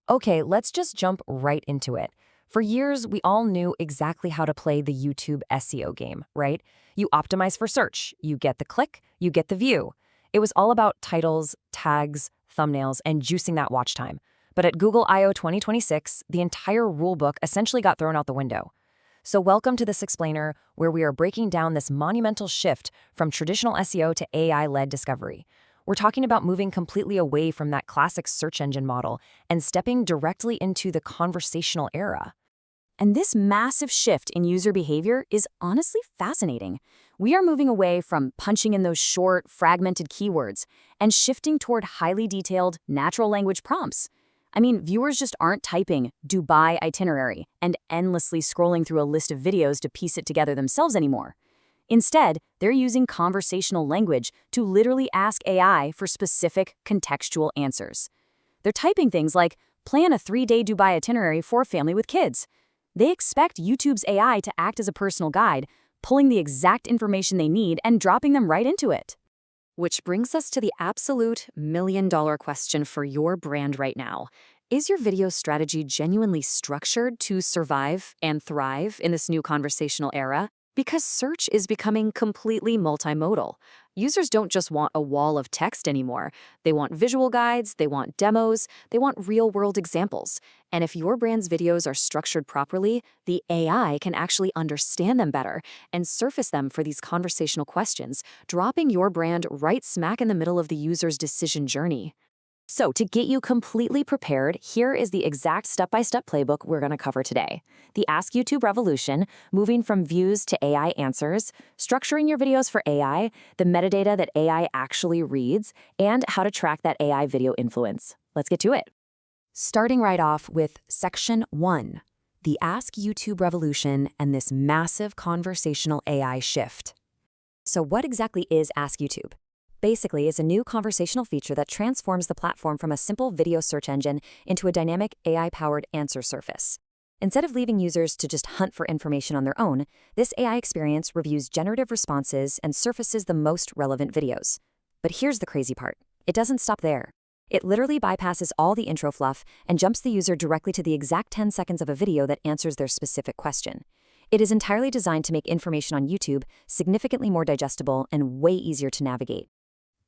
Okay, let's just jump right into it. For years, we all knew exactly how to play the YouTube SEO game, right? You optimize for search, you get the click, you get the view. It was all about titles, tags, thumbnails, and juicing that watch time. But at Google I/O 2026, the entire rulebook essentially got thrown out the window. So welcome to this explainer, where we are breaking down this monumental shift from traditional SEO to AI-led discovery. We're talking about moving completely away from that classic search engine model and stepping directly into the conversational era. And this massive shift in user behavior is honestly fascinating. We are moving away from punching in those short, fragmented keywords and shifting toward highly detailed, natural language prompts. I mean, viewers just aren't typing Dubai itinerary and endlessly scrolling through a list of videos to piece it together themselves anymore. Instead, they're using conversational language to literally ask AI for specific, contextual answers. They're typing things like, plan a 3-day Dubai itinerary for a family with kids. They expect YouTube's AI to act as a personal guide, pulling the exact information they need and dropping them right into it. Which brings us to the absolute million-dollar question for your brand right now. Is your video strategy genuinely structured to survive and thrive in this new conversational era? Because search is becoming completely multimodal. Users don't just want a wall of text anymore. They want visual guides, they want demos, they want real-world examples. And if your brand's videos are structured properly, the AI can actually understand them better and surface them for these conversational questions, dropping your brand right smack in the middle of the user's decision journey. So to get you completely prepared, here is the exact step-by-step playbook we're going to cover today. The Ask YouTube revolution, moving from views to AI answers, structuring your videos for AI, the metadata that AI actually reads, and how to track that AI video influence. Let's get to it. Starting right off with Section 1, the Ask YouTube revolution and this massive conversational AI shift. So what exactly is Ask YouTube? Basically, it's a new conversational feature that transforms the platform from a simple video search engine into a dynamic AI-powered answer surface. Instead of leaving users to just hunt for information on their own, this AI experience reviews generative responses and surfaces the most relevant videos. But here's the crazy part. It doesn't stop there. It literally bypasses all the intro fluff and jumps the user directly to the exact 10 seconds of a video that answers their specific question. It is entirely designed to make information on YouTube significantly more digestible and way easier to navigate.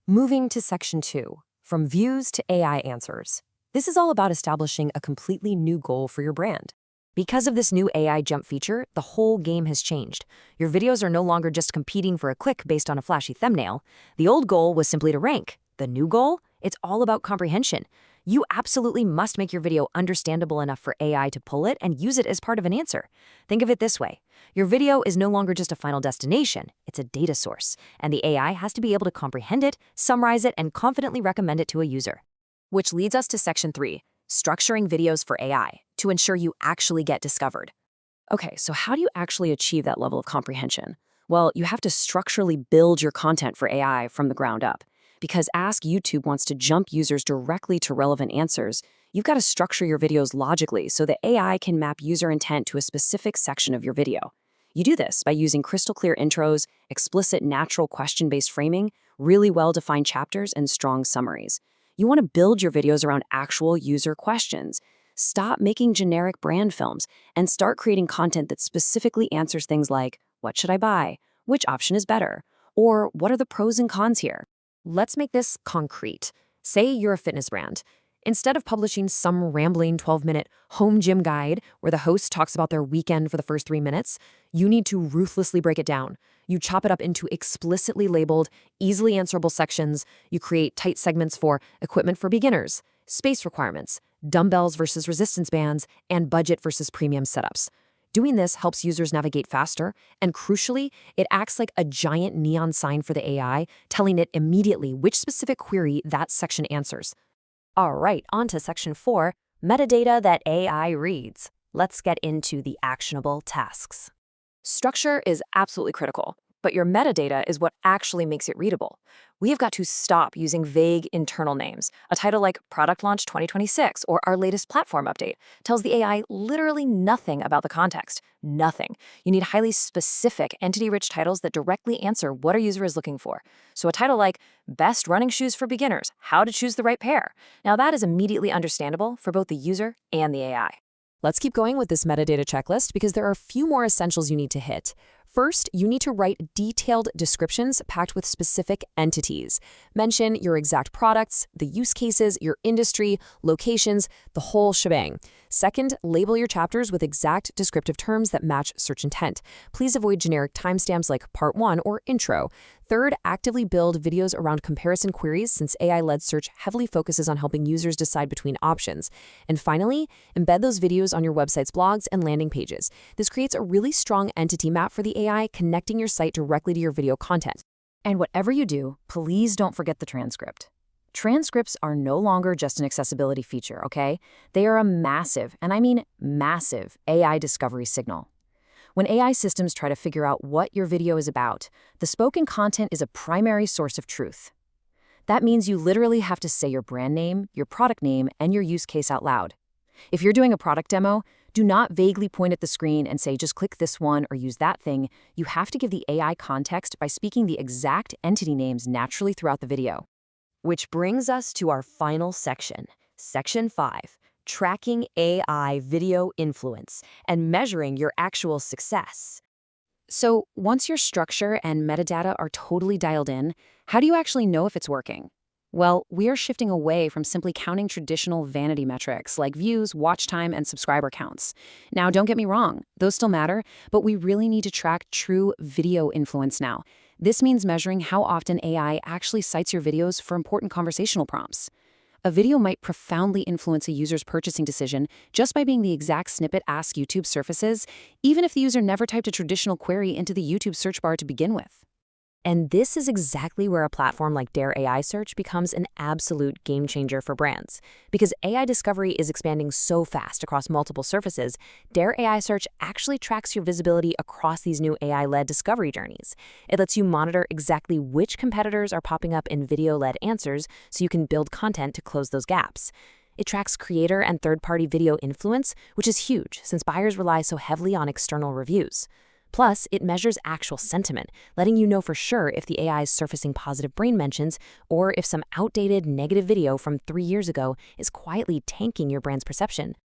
Moving to Section 2, from views to AI answers. This is all about establishing a completely new goal for your brand. Because of this new AI jump feature, the whole game has changed. Your videos are no longer just competing for a click based on a flashy thumbnail. The old goal was simply to rank. The new goal? It's all about comprehension. You absolutely must make your video understandable enough for AI to pull it and use it as part of an answer. Think of it this way. Your video is no longer just a final destination, it's a data source, and the AI has to be able to comprehend it, summarize it, and confidently recommend it to a user. Which leads us to Section 3, structuring videos for AI, to ensure you actually get discovered. Okay, so how do you actually achieve that level of comprehension? Well, you have to structurally build your content for AI from the ground up. Because Ask YouTube wants to jump users directly to relevant answers, you've got to structure your videos logically so that AI can map user intent to a specific section of your video. You do this by using crystal clear intros, explicit natural question-based framing, really well-defined chapters, and strong summaries. You want to build your videos around actual user questions. Stop making generic brand films and start creating content that specifically answers things like, what should I buy? Which option is better? Or what are the pros and cons here? Let's make this concrete. Say you're a fitness brand. Instead of publishing some rambling 12-minute home gym guide where the host talks about their weekend for the first 3 minutes, you need to ruthlessly break it down. You chop it up into explicitly labeled, easily answerable sections. You create tight segments for equipment for beginners, space requirements, dumbbells versus resistance bands, and budget versus premium setups. Doing this helps users navigate faster, and crucially, it acts like a giant neon sign for the AI, telling it immediately which specific query that section answers. All right, on to Section 4, metadata that AI reads. Let's get into the actionable tasks. Structure is absolutely critical. but your metadata is what actually makes it readable. We have got to stop using vague internal names. A title like Product Launch 2026 or Our Latest Platform Update tells the AI literally nothing about the context. Nothing. You need highly specific, entity-rich titles that directly answer what our user is looking for. So a title like Best Running Shoes for Beginners, How to Choose the Right Pair. Now that is immediately understandable for both the user and the AI. Let's keep going with this metadata checklist because there are a few more essentials you need to hit. First, you need to write detailed descriptions packed with specific entities. Mention your exact products, the use cases, your industry, locations, the whole shebang. Second, label your chapters with exact descriptive terms that match search intent. Please avoid generic timestamps like Part 1 or Intro. Third, actively build videos around comparison queries since AI-led search heavily focuses on helping users decide between options. And finally, embed those videos on your website's blogs and landing pages. This creates a really strong entity map for the AI, connecting your site directly to your video content. And whatever you do, please don't forget the transcript. Transcripts are no longer just an accessibility feature, okay? They are a massive, and I mean massive, AI discovery signal. When AI systems try to figure out what your video is about, the spoken content is a primary source of truth. That means you literally have to say your brand name, your product name, and your use case out loud. If you're doing a product demo, do not vaguely point at the screen and say, just click this one or use that thing. You have to give the AI context by speaking the exact entity names naturally throughout the video. Which brings us to our final section, Section 5, Tracking AI Video Influence and Measuring Your Actual Success. So once your structure and metadata are totally dialed in, how do you actually know if it's working? Well, we are shifting away from simply counting traditional vanity metrics like views, watch time, and subscriber counts. Now, don't get me wrong, those still matter, but we really need to track true video influence now. This means measuring how often AI actually cites your videos for important conversational prompts. A video might profoundly influence a user's purchasing decision just by being the exact snippet Ask YouTube surfaces, even if the user never typed a traditional query into the YouTube search bar to begin with. And this is exactly where a platform like DareAISearch becomes an absolute game changer for brands. Because AI discovery is expanding so fast across multiple surfaces, DareAISearch actually tracks your visibility across these new AI-led discovery journeys. It lets you monitor exactly which competitors are popping up in video-led answers so you can build content to close those gaps. It tracks creator and third-party video influence, which is huge since buyers rely so heavily on external reviews. Plus, it measures actual sentiment, letting you know for sure if the AI is surfacing positive brain mentions or if some outdated negative video from 3 years ago is quietly tanking your brand's perception.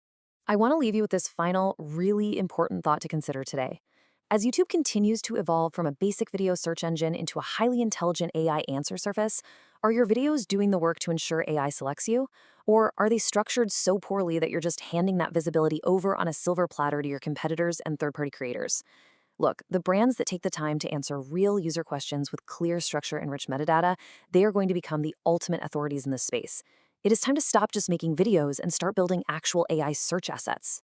I want to leave you with this final, really important thought to consider today. As YouTube continues to evolve from a basic video search engine into a highly intelligent AI answer surface, are your videos doing the work to ensure AI selects you? Or are they structured so poorly that you're just handing that visibility over on a silver platter to your competitors and third-party creators? Look, the brands that take the time to answer real user questions with clear structure and rich metadata, they are going to become the ultimate authorities in this space. It is time to stop just making videos and start building actual AI search assets.